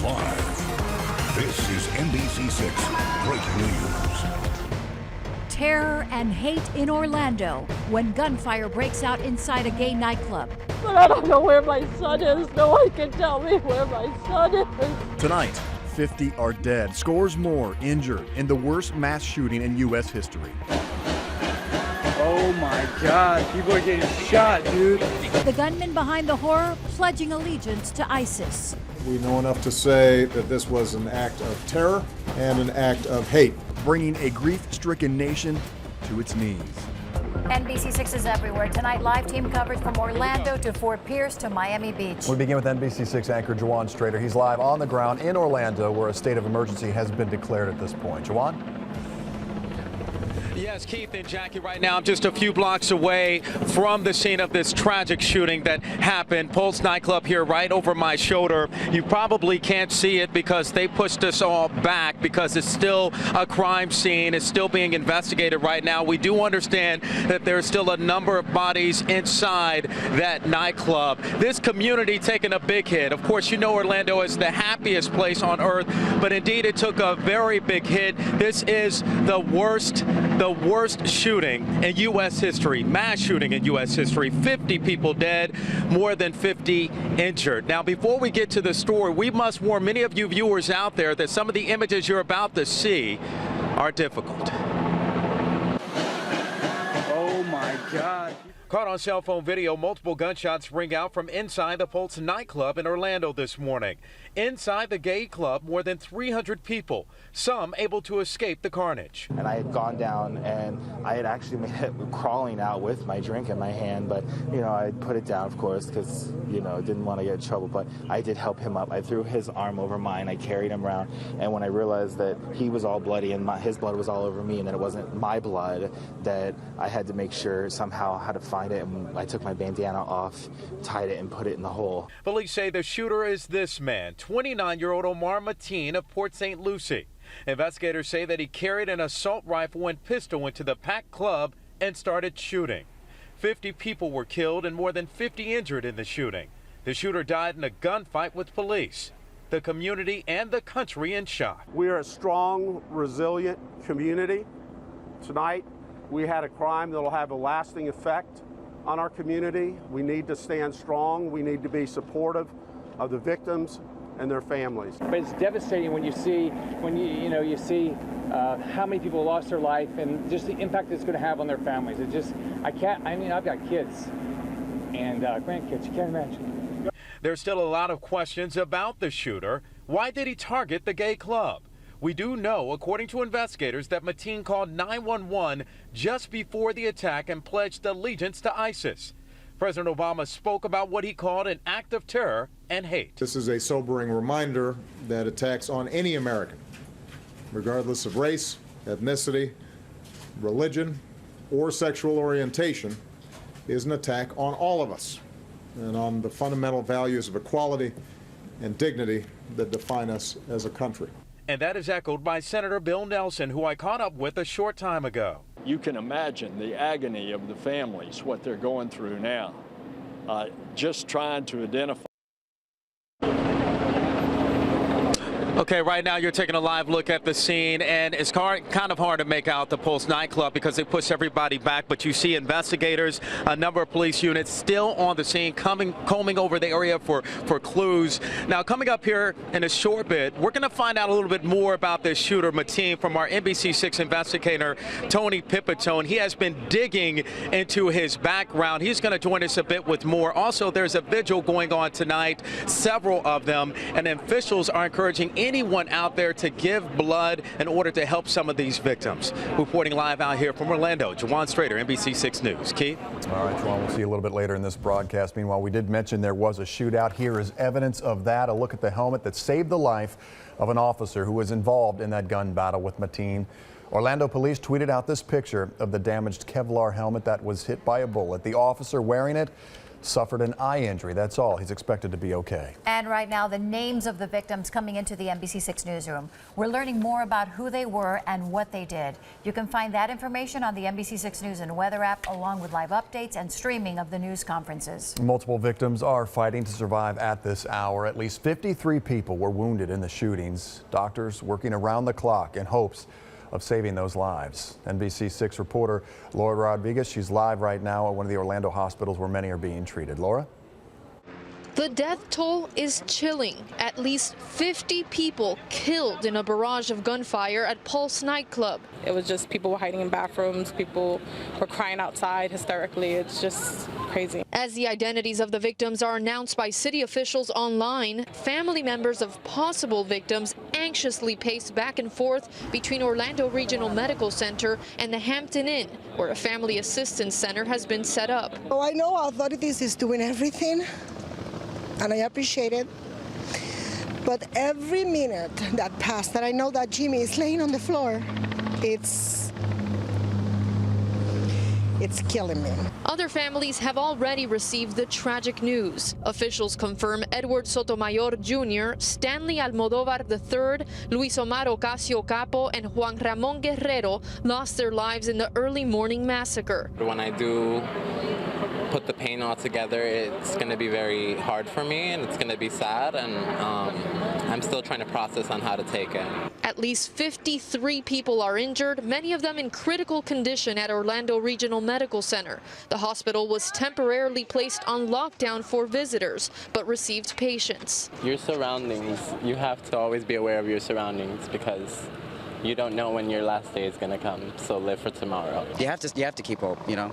live. This is NBC6 Breaking News. Terror and hate in Orlando when gunfire breaks out inside a gay nightclub. But I don't know where my son is. No one can tell me where my son is. Tonight, 50 are dead, scores more injured in the worst mass shooting in U.S. history. Oh my God, people are getting shot, dude. The gunman behind the horror pledging allegiance to ISIS. We know enough to say that this was an act of terror and an act of hate, bringing a grief-stricken nation to its knees. NBC6 is everywhere. Tonight, live team coverage from Orlando to Fort Pierce to Miami Beach. We begin with NBC6 anchor Juwan Strader. He's live on the ground in Orlando, where a state of emergency has been declared at this point. Juwan? Yes, Keith and Jackie, right now I'm just a few blocks away from the scene of this tragic shooting that happened. Pulse Nightclub here right over my shoulder. You probably can't see it because they pushed us all back because it's still a crime scene. It's still being investigated right now. We do understand that there's still a number of bodies inside that nightclub. This community taking a big hit. Of course, you know Orlando is the happiest place on earth, but indeed it took a very big hit. This is the worst shooting in U.S. history, mass shooting in U.S. history. 50 people dead, more than 50 injured. Now, before we get to the story, we must warn many of you viewers out there that some of the images you're about to see are difficult. Oh my God. Caught on cell phone video, multiple gunshots ring out from inside the Pulse nightclub in Orlando this morning. Inside the gay club, more than 300 people, some able to escape the carnage. And I had gone down and I had actually made it crawling out with my drink in my hand, but I put it down, of course, because didn't want to get in trouble, but I did help him up. I threw his arm over mine, I carried him around, and when I realized that he was all bloody and his blood was all over me and that it wasn't my blood, that I had to make sure somehow how to find it, and I took my bandana off, tied it, and put it in the hole. Police say the shooter is this man, 29-year-old Omar Mateen of Port St. Lucie. Investigators say that he carried an assault rifle and pistol into the packed club and started shooting. 50 people were killed and more than 50 injured in the shooting. The shooter died in a gunfight with police. The community and the country in shock. We are a strong, resilient community. Tonight, we had a crime that will have a lasting effect on our community. We need to stand strong. We need to be supportive of the victims and their families. But it's devastating when you see how many people lost their life and just the impact it's going to have on their families. I've got kids and grandkids. You can't imagine. There's still a lot of questions about the shooter. Why did he target the gay club? We do know, according to investigators, that Mateen called 911 just before the attack and pledged allegiance to ISIS. President Obama spoke about what he called an act of terror and hate. This is a sobering reminder that attacks on any American, regardless of race, ethnicity, religion, or sexual orientation, is an attack on all of us and on the fundamental values of equality and dignity that define us as a country. And that is echoed by Senator Bill Nelson, who I caught up with a short time ago. You can imagine the agony of the families, what they're going through now. Just trying to identify. Okay, right now you're taking a live look at the scene, and it's kind of hard to make out the Pulse nightclub because they push everybody back, but you see investigators, a number of police units still on the scene, combing over the area for clues. Now, coming up here in a short bit, we're going to find out a little bit more about this shooter, Mateen, from our NBC6 investigator, Tony Pipitone. He has been digging into his background. He's going to join us a bit with more. Also, there's a vigil going on tonight, several of them, and officials are encouraging anyone out there to give blood in order to help some of these victims. Reporting live out here from Orlando, Juwan Strader, NBC6 News. Keith? All right, Juwan, we'll see you a little bit later in this broadcast. Meanwhile, we did mention there was a shootout. Here is evidence of that. A look at the helmet that saved the life of an officer who was involved in that gun battle with Mateen. Orlando police tweeted out this picture of the damaged Kevlar helmet that was hit by a bullet. The officer wearing it suffered an eye injury. That's all. He's expected to be okay. And right now, the names of the victims coming into the NBC6 newsroom. We're learning more about who they were and what they did. You can find that information on the NBC6 News and Weather app, along with live updates and streaming of the news conferences. Multiple victims are fighting to survive at this hour. At least 53 people were wounded in the shootings. Doctors working around the clock in hopes of saving those lives. NBC6 reporter Laura Rodriguez, she's live right now at one of the Orlando hospitals where many are being treated. Laura? The death toll is chilling. At least 50 people killed in a barrage of gunfire at Pulse Nightclub. It was just people were hiding in bathrooms, people were crying outside hysterically. It's just crazy. As the identities of the victims are announced by city officials online, family members of possible victims anxiously pace back and forth between Orlando Regional Medical Center and the Hampton Inn, where a family assistance center has been set up. Oh, I know authorities is doing everything, and I appreciate it. But every minute that passed that I know that Jimmy is laying on the floor, it's killing me. Other families have already received the tragic news. Officials confirm Edward Sotomayor Jr., Stanley Almodovar III, Luis Omar Ocasio Capo, and Juan Ramon Guerrero lost their lives in the early morning massacre. When I do put the pain all together, it's going to be very hard for me, and it's going to be sad, and I'm still trying to process on how to take it. At least 53 people are injured, many of them in critical condition at Orlando Regional Medical Center. The hospital was temporarily placed on lockdown for visitors, but received patients. Your surroundings, you have to always be aware of your surroundings because you don't know when your last day is going to come, so live for tomorrow. You have to keep hope, you know.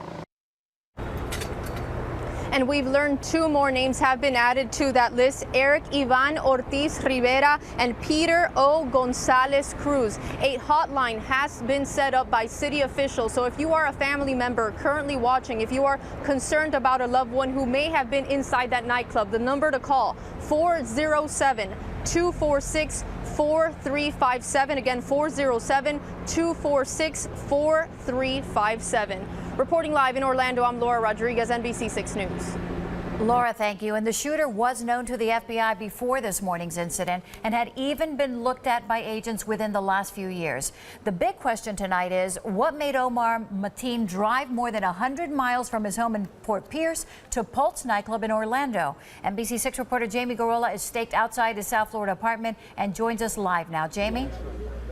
And we've learned 2 more names have been added to that list: Eric Ivan Ortiz Rivera and Peter O. Gonzalez Cruz. A hotline has been set up by city officials. So if you are a family member currently watching, if you are concerned about a loved one who may have been inside that nightclub, the number to call, 407-246-4357. Again, 407-246-4357. Reporting live in Orlando, I'm Laura Rodriguez, NBC6 News. Laura, thank you. And the shooter was known to the FBI before this morning's incident and had even been looked at by agents within the last few years. The big question tonight is, what made Omar Mateen drive more than 100 miles from his home in Port Pierce to Pulse Nightclub in Orlando? NBC6 reporter Jamie Garola is staked outside his South Florida apartment and joins us live now. Jamie?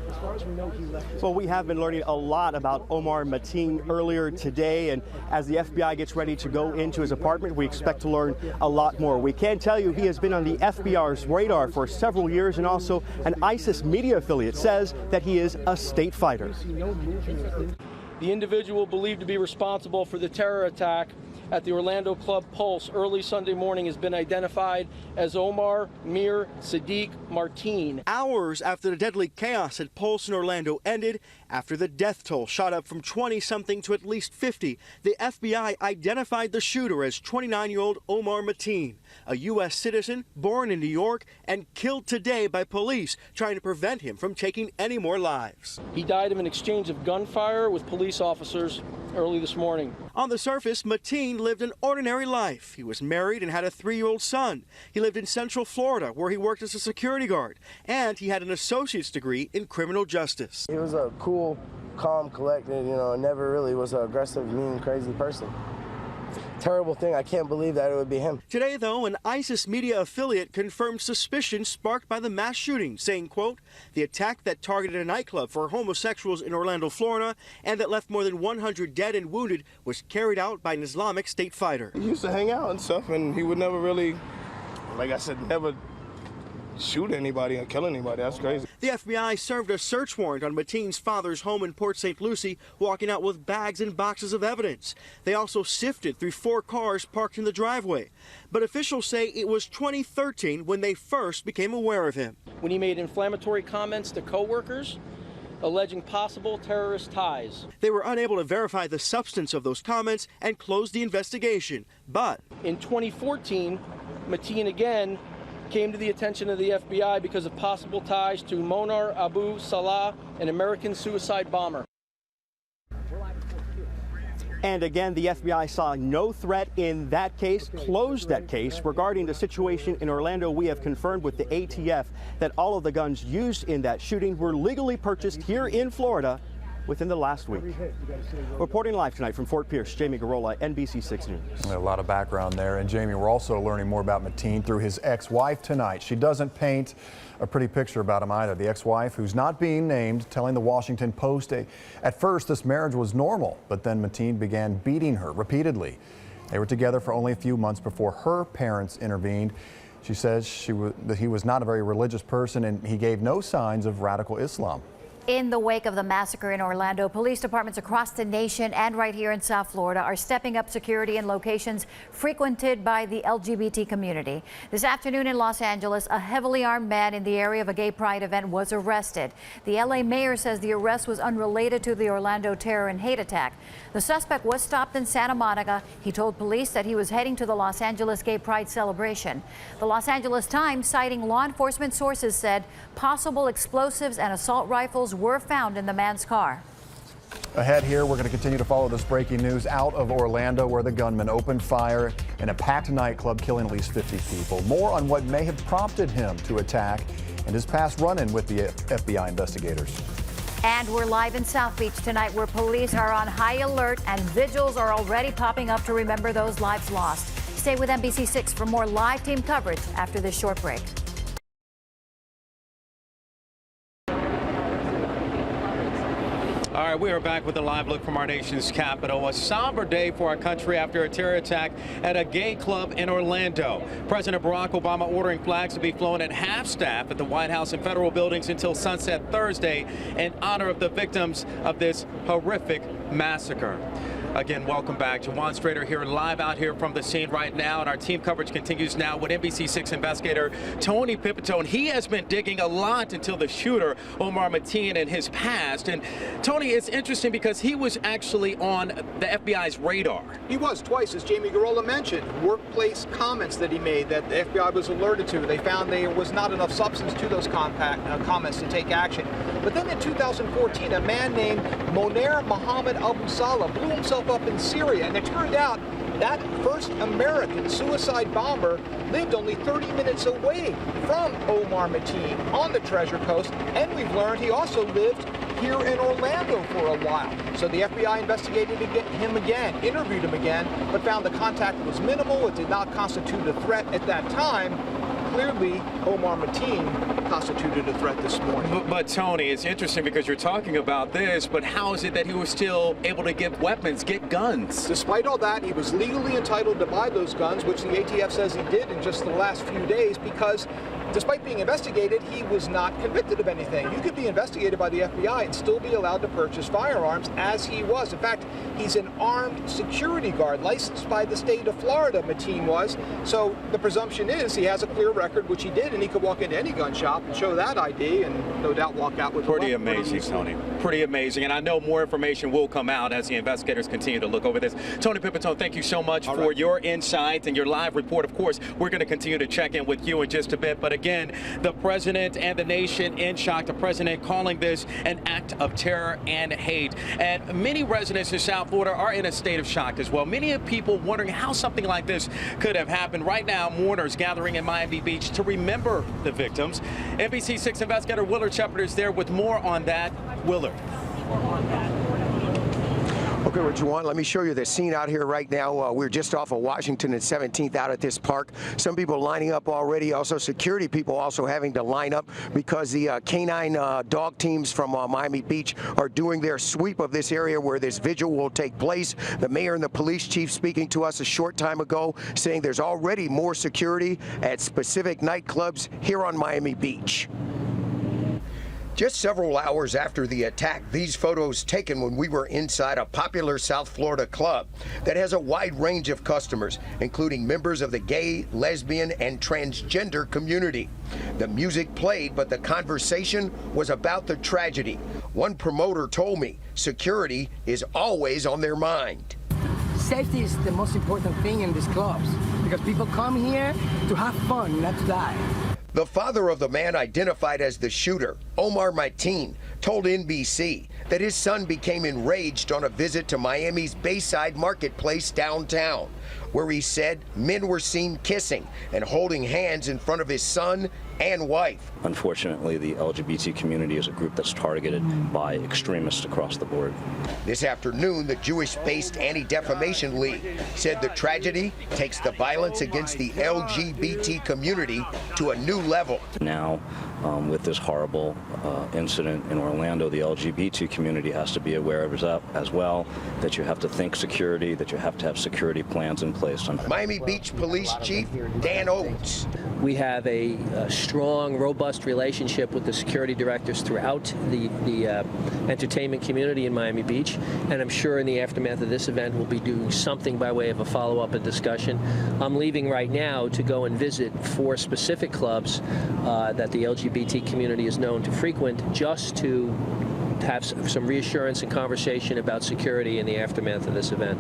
As far as we know, he left. Well, we have been learning a lot about Omar Mateen earlier today, and as the FBI gets ready to go into his apartment, we expect to learn a lot more. We can tell you he has been on the FBI's radar for several years, and also an ISIS media affiliate says that he is a state fighter. The individual believed to be responsible for the terror attack at the Orlando Club Pulse early Sunday morning has been identified as Omar Mir Sadiq Mateen. Hours after the deadly chaos at Pulse in Orlando ended, after the death toll shot up from 20-something to at least 50, the FBI identified the shooter as 29-year-old Omar Mateen, a U.S. citizen born in New York and killed today by police trying to prevent him from taking any more lives. He died of an exchange of gunfire with police officers early this morning. On the surface, Mateen lived an ordinary life. He was married and had a 3-year-old son. He lived in Central Florida, where he worked as a security guard, and he had an associate's degree in criminal justice. He was a cool, calm, collected, never really was an aggressive, mean, crazy person. Terrible thing. I can't believe that it would be him. Today, though, an ISIS media affiliate confirmed suspicion sparked by the mass shooting, saying, quote, the attack that targeted a nightclub for homosexuals in Orlando, Florida, and that left more than 100 dead and wounded was carried out by an Islamic State fighter. He used to hang out and stuff, and he would never really, like I said, never shoot anybody or kill anybody. That's crazy. The FBI served a search warrant on Mateen's father's home in Port St. Lucie, walking out with bags and boxes of evidence. They also sifted through 4 cars parked in the driveway. But officials say it was 2013 when they first became aware of him. When he made inflammatory comments to co-workers alleging possible terrorist ties. They were unable to verify the substance of those comments and closed the investigation. But in 2014, Mateen again came to the attention of the FBI because of possible ties to Monar Abu Salah, an American suicide bomber. And again, the FBI saw no threat in that case, closed that case. Regarding the situation in Orlando, we have confirmed with the ATF that all of the guns used in that shooting were legally purchased here in Florida within the last week. Reporting live tonight from Fort Pierce, Jamie Garola, NBC 6 News. A lot of background there. And Jamie, we're also learning more about Mateen through his ex-wife tonight. She doesn't paint a pretty picture about him either. The ex-wife, who's not being named, telling the Washington Post at first this marriage was normal, but then Mateen began beating her repeatedly. They were together for only a few months before her parents intervened. She says that he was not a very religious person and he gave no signs of radical Islam. In the wake of the massacre in Orlando, police departments across the nation and right here in South Florida are stepping up security in locations frequented by the LGBT community. This afternoon in Los Angeles, a heavily armed man in the area of a gay pride event was arrested. The LA mayor says the arrest was unrelated to the Orlando terror and hate attack. The suspect was stopped in Santa Monica. He told police that he was heading to the Los Angeles gay pride celebration. The Los Angeles Times, citing law enforcement sources, said possible explosives and assault rifles were found in the man's car. Ahead here, we're going to continue to follow this breaking news out of Orlando, where the gunman opened fire in a packed nightclub, killing at least 50 people. More on what may have prompted him to attack and his past run-in with the FBI investigators. And we're live in South Beach tonight, where police are on high alert and vigils are already popping up to remember those lives lost. Stay with NBC6 for more live team coverage after this short break. All right, we are back with a live look from our nation's capital. A somber day for our country after a terror attack at a gay club in Orlando. President Barack Obama ordering flags to be flown at half-staff at the White House and federal buildings until sunset Thursday in honor of the victims of this horrific massacre. Again, welcome back. Jawan Strader here live out here from the scene right now, and our team coverage continues now with NBC6 investigator Tony Pipitone. He has been digging a lot into the shooter, Omar Mateen, and his past. And Tony, it's interesting because he was actually on the FBI's radar. He was twice, as Jamie Garola mentioned. Workplace comments that he made that the FBI was alerted to. They found there was not enough substance to those comments to take action. But then in 2014, a man named Moner Mohammed Abu Salah blew himself up in Syria, and it turned out that first American suicide bomber lived only 30 minutes away from Omar Mateen on the Treasure Coast, and we've learned he also lived here in Orlando for a while. So the FBI investigated him again, interviewed him again, but found the contact was minimal. It did not constitute a threat at that time. Clearly, Omar Mateen constituted a threat this morning. But Tony, it's interesting because you're talking about this, but how is it that he was still able to get weapons, get guns? Despite all that, he was legally entitled to buy those guns, which the ATF says he did in just the last few days, because despite being investigated, he was not convicted of anything. You could be investigated by the FBI and still be allowed to purchase firearms, as he was. In fact, he's an armed security guard licensed by the state of Florida, Mateen was. So the presumption is he has a clear record, which he did, and he could walk into any gun shop and show that ID and no doubt walk out with a weapon. Pretty amazing, Tony. Pretty amazing. And I know more information will come out as the investigators continue to look over this. Tony Pipitone, thank you so much for your insight and your live report. Of course, we're going to continue to check in with you in just a bit. But again, the president and the nation in shock. The president calling this an act of terror and hate. And many residents in South Florida are in a state of shock as well. Many of people wondering how something like this could have happened. Right now, mourners gathering in Miami Beach to remember the victims. NBC6 investigator Willard Shepard is there with more on that. Willard. Okay, what you want? Let me show you the scene out here right now. We're just off of Washington and 17th out at this park. Some people lining up already. Also, security people also having to line up because the canine dog teams from Miami Beach are doing their sweep of this area where this vigil will take place. The mayor and the police chief speaking to us a short time ago, saying there's already more security at specific nightclubs here on Miami Beach. Just several hours after the attack, these photos taken when we were inside a popular South Florida club that has a wide range of customers, including members of the gay, lesbian, and transgender community. The music played, but the conversation was about the tragedy. One promoter told me security is always on their mind. Safety is the most important thing in these clubs because people come here to have fun, not to die. The father of the man identified as the shooter, Omar Mateen, told NBC that his son became enraged on a visit to Miami's Bayside Marketplace downtown, where he said men were seen kissing and holding hands in front of his son and wife. Unfortunately, the LGBT community is a group that's targeted by extremists across the board. This afternoon, the Jewish-based Anti-Defamation League said the tragedy takes the violence against the LGBT community to a new level. Now, with this horrible incident in Orlando, the LGBT community has to be aware of that as well, that you have to think security, that you have to have security plans in place. Miami Beach Police Chief Dan Oates. We have a strong, robust relationship with the security directors throughout the entertainment community in Miami Beach, and I'm sure in the aftermath of this event we'll be doing something by way of a follow-up and discussion. I'm leaving right now to go and visit 4 specific clubs that the LGBT community is known to frequent, just to have some reassurance and conversation about security in the aftermath of this event.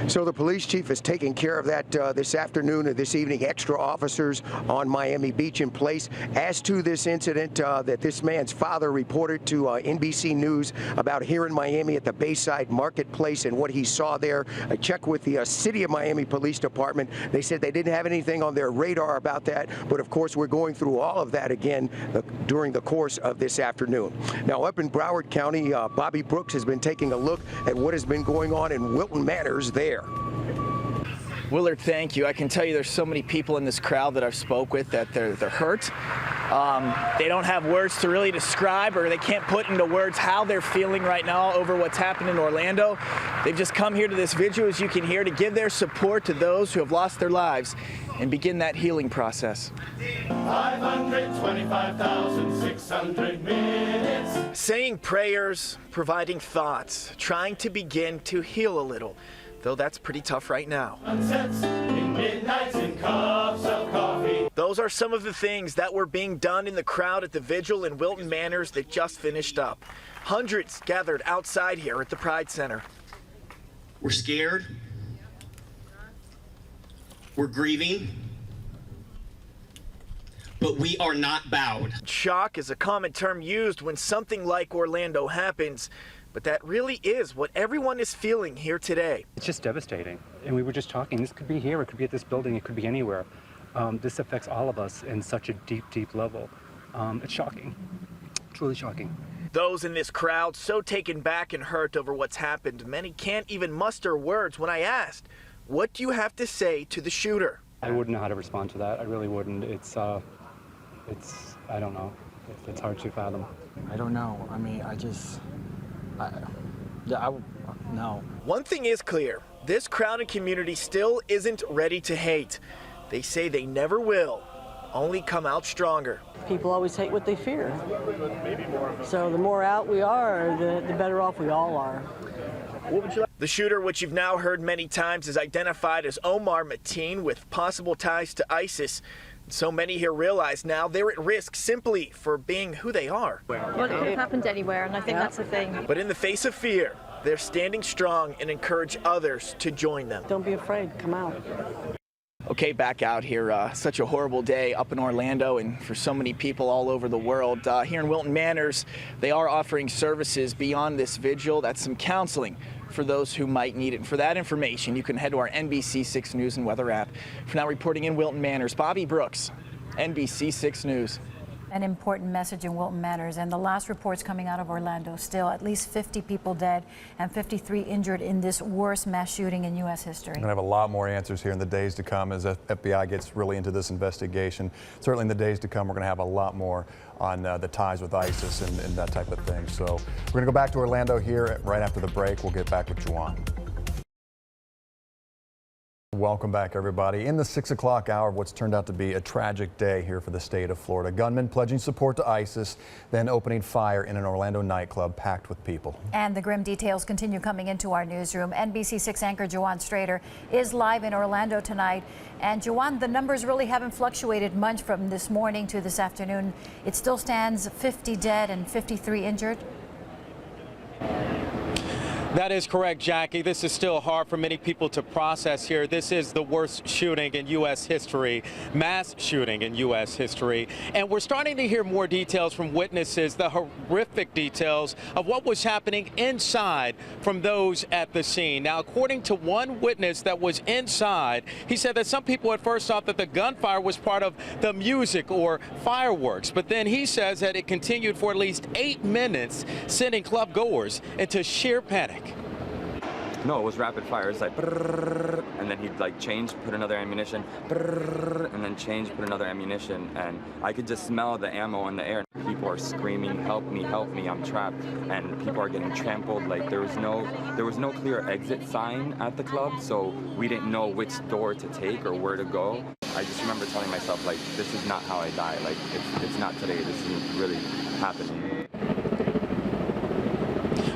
So the police chief is taking care of that this afternoon and this evening. Extra officers on Miami Beach in place. As to this incident that this man's father reported to NBC News about here in Miami at the Bayside Marketplace and what he saw there, I checked with the City of Miami Police Department. They said they didn't have anything on their radar about that, but of course we're going through all of that again during the course of this afternoon. Now up in Broward County, Bobby Brooks has been taking a look at what has been going on in Wilton Manors there. Willard, thank you. I can tell you there's so many people in this crowd that I've spoke with that they're hurt. They don't have words to really describe, or they can't put into words how they're feeling right now over what's happened in Orlando. They've just come here to this vigil, as you can hear, to give their support to those who have lost their lives and begin that healing process. 525,600 minutes. Saying prayers, providing thoughts, trying to begin to heal a little. Though that's pretty tough right now. Those are some of the things that were being done in the crowd at the vigil in Wilton Manors that just finished up. Hundreds gathered outside here at the Pride Center. We're scared. We're grieving. But we are not bowed. Shock is a common term used when something like Orlando happens. But that really is what everyone is feeling here today. It's just devastating. And we were just talking, this could be here, it could be at this building, it could be anywhere. This affects all of us in such a deep, deep level. It's shocking, truly shocking. Those in this crowd so taken back and hurt over what's happened, many can't even muster words when I asked, what do you have to say to the shooter? I wouldn't know how to respond to that. I really wouldn't. I don't know. It's hard to fathom. I don't know. I mean, no. One thing is clear, this crowd and community still isn't ready to hate. They say they never will, only come out stronger. People always hate what they fear. So the more out we are, the better off we all are. The shooter, which you've now heard many times, is identified as Omar Mateen with possible ties to ISIS. So many here realize now they're at risk simply for being who they are. Well, it could have happened anywhere, and I think that's the thing. But in the face of fear, they're standing strong and encourage others to join them. Don't be afraid, come out. Okay, back out here. Such a horrible day up in Orlando and for so many people all over the world. Here in Wilton Manors, they are offering services beyond this vigil. That's some counseling for those who might need it. And for that information, you can head to our NBC6 News and Weather app. For now, reporting in Wilton Manors, Bobby Brooks, NBC6 News. An important message in Wilton Manors, and the last reports coming out of Orlando still at least 50 people dead and 53 injured in this worst mass shooting in U.S. history. We're going to have a lot more answers here in the days to come as the FBI gets really into this investigation. Certainly in the days to come, we're going to have a lot more on the ties with ISIS and that type of thing. So we're going to go back to Orlando here right after the break. We'll get back with Juwan. Welcome back, everybody. In the 6 o'clock hour of what's turned out to be a tragic day here for the state of Florida. Gunmen pledging support to ISIS, then opening fire in an Orlando nightclub packed with people. And the grim details continue coming into our newsroom. NBC6 anchor Juwan Strader is live in Orlando tonight. And Juwan, the numbers really haven't fluctuated much from this morning to this afternoon. It still stands 50 dead and 53 injured. That is correct, Jackie. This is still hard for many people to process here. This is the worst shooting in U.S. history, mass shooting in U.S. history. And we're starting to hear more details from witnesses, the horrific details of what was happening inside from those at the scene. Now, according to one witness that was inside, he said that some people at first thought that the gunfire was part of the music or fireworks. But then he says that it continued for at least 8 minutes, sending club goers into sheer panic. No, it was rapid fire. It's like, brrr, and then he'd like change, put another ammunition, brrr, and then change, put another ammunition, and I could just smell the ammo in the air. People are screaming, help me, I'm trapped, and people are getting trampled. Like there was no clear exit sign at the club, so we didn't know which door to take or where to go. I just remember telling myself, like, this is not how I die. Like it's not today. This isn't really happening.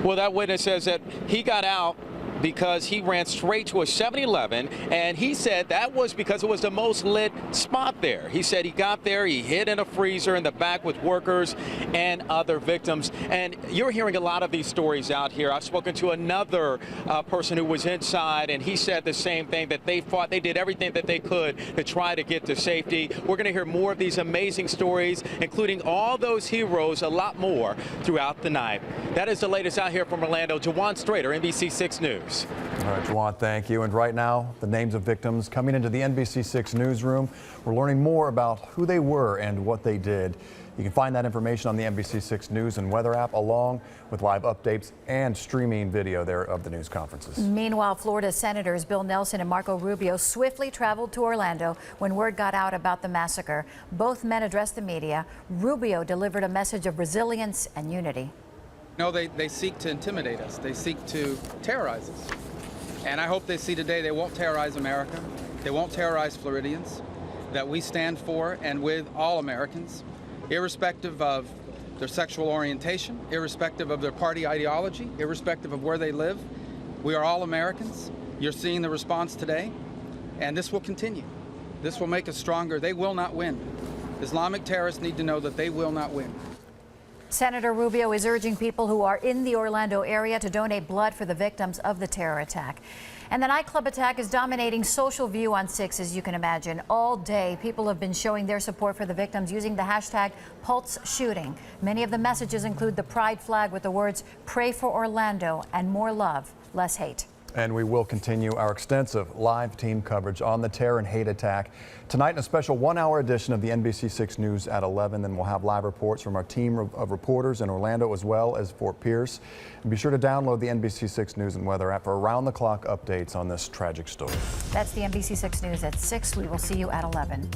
Well, that witness says that he got out because he ran straight to a 7-Eleven, and he said that was because it was the most lit spot there. He said he got there, he hid in a freezer in the back with workers and other victims. And you're hearing a lot of these stories out here. I've spoken to another person who was inside, and he said the same thing, that they fought, they did everything that they could to try to get to safety. We're going to hear more of these amazing stories, including all those heroes, a lot more throughout the night. That is the latest out here from Orlando. Jawan Strader, NBC6 News. All right, Juwan, thank you. And right now, the names of victims coming into the NBC6 newsroom. We're learning more about who they were and what they did. You can find that information on the NBC6 News and Weather app, along with live updates and streaming video there of the news conferences. Meanwhile, Florida Senators Bill Nelson and Marco Rubio swiftly traveled to Orlando when word got out about the massacre. Both men addressed the media. Rubio delivered a message of resilience and unity. No, they seek to intimidate us. They seek to terrorize us. And I hope they see today they won't terrorize America. They won't terrorize Floridians. That we stand for and with all Americans, irrespective of their sexual orientation, irrespective of their party ideology, irrespective of where they live. We are all Americans. You're seeing the response today, and this will continue. This will make us stronger. They will not win. Islamic terrorists need to know that they will not win. Senator Rubio is urging people who are in the Orlando area to donate blood for the victims of the terror attack. And the nightclub attack is dominating social view on 6, as you can imagine. All day, people have been showing their support for the victims using the hashtag #PulseShooting. Many of the messages include the pride flag with the words, "Pray for Orlando" and "More love, less hate." And we will continue our extensive live team coverage on the terror and hate attack tonight in a special 1-hour edition of the NBC6 News at 11. Then we'll have live reports from our team of reporters in Orlando as well as Fort Pierce. And be sure to download the NBC6 News and Weather app for around-the-clock updates on this tragic story. That's the NBC6 News at 6. We will see you at 11.